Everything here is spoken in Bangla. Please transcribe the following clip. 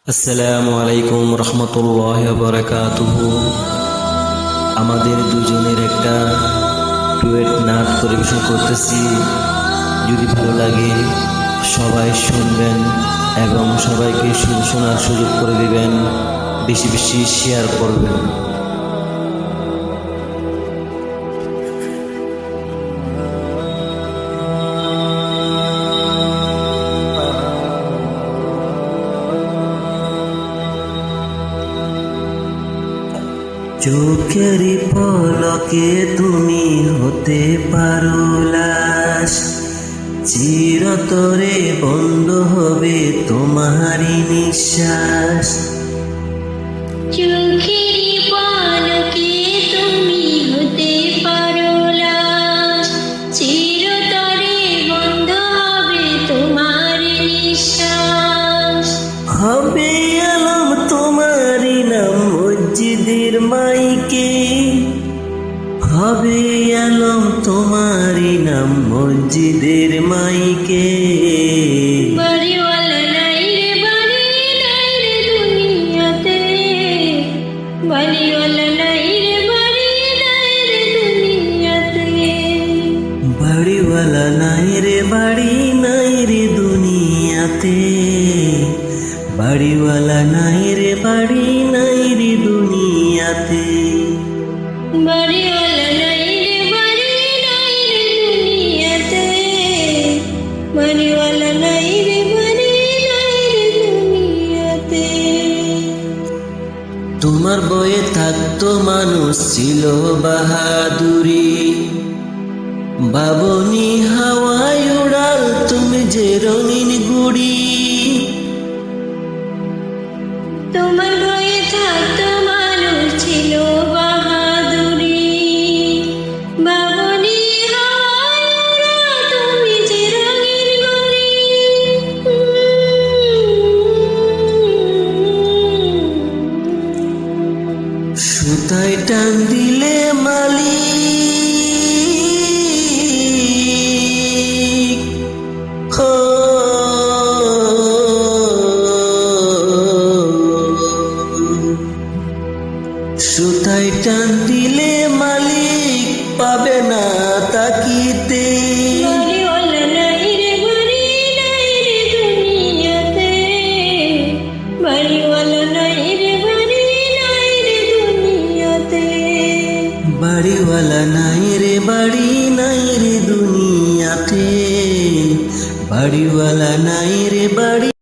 আসসালামু আলাইকুম রহমতুল্লাহি ওয়া বারাকাতুহু। আমাদের দুজনের একটা ডুয়েট নাট পরিবেশন করতেছি। যদি ভালো লাগে সবাই শুনবেন এবং সবাইকে শোনার সুযোগ করে দিবেন, বেশি বেশি শেয়ার করবেন। চোখের পলকে তুমি হতে পারো লাশ, চিরতরে বন্ধ হবে তোমারই নিঃশ্বাস। চোখের পলকে তুমি হতে পারো লাশ, চিরতরে বন্ধ হবে তোমার নিঃশ্বাস। হবে আলম তোমারই নাম মসজিদের মাইকে, হবে আলম তোমারই নাম মসজিদের মাইকে। বাড়িওয়ালা নাই রে বাড়ি নাই রে দুনিয়াতে, বাড়িওয়ালা নাই রে বাড়ি নাই রে দুনিয়াতে। বাড়িওয়ালা নাই রে বাড়ি নাই রে দুনিয়াতে, বাড়িওয়ালা নাই রে বাড়ি নাই রে দুনিয়াতে। বাড়িওয়ালা নাই রে বাড়ি নাই রে দুনিয়াতে, বাড়িওয়ালা নাই রে বাড়ি নাই রে দুনিয়াতে। তোমার বয়ে থাকতো মানুষ ছিল বাহাদুরি, বাবনি হাওয়ায় উড়াল তুমি যে রঙিন গুড়ি। তোমার বয়ে থাকতো মানুষ ছিল বাহাদুরি, বাবনি হাওয়ায় ওড়া তুমি যে রঙিন ঘুড়ি। সুতায় টান দিলে মালিক, হো সুতায় টান দিলে মালিক পাবে না তাকিতে। বাড়িওয়ালা নাই রে বাড়ি নাই রে দুনিয়াতে, বাড়িওয়ালা নাই রে বাড়ি নাই রে দুনিয়াতে। বাড়িওয়ালা নাই রে বাড়ি নাই রে দুনিয়াতে, বাড়িওয়ালা নাই রে বাড়ি।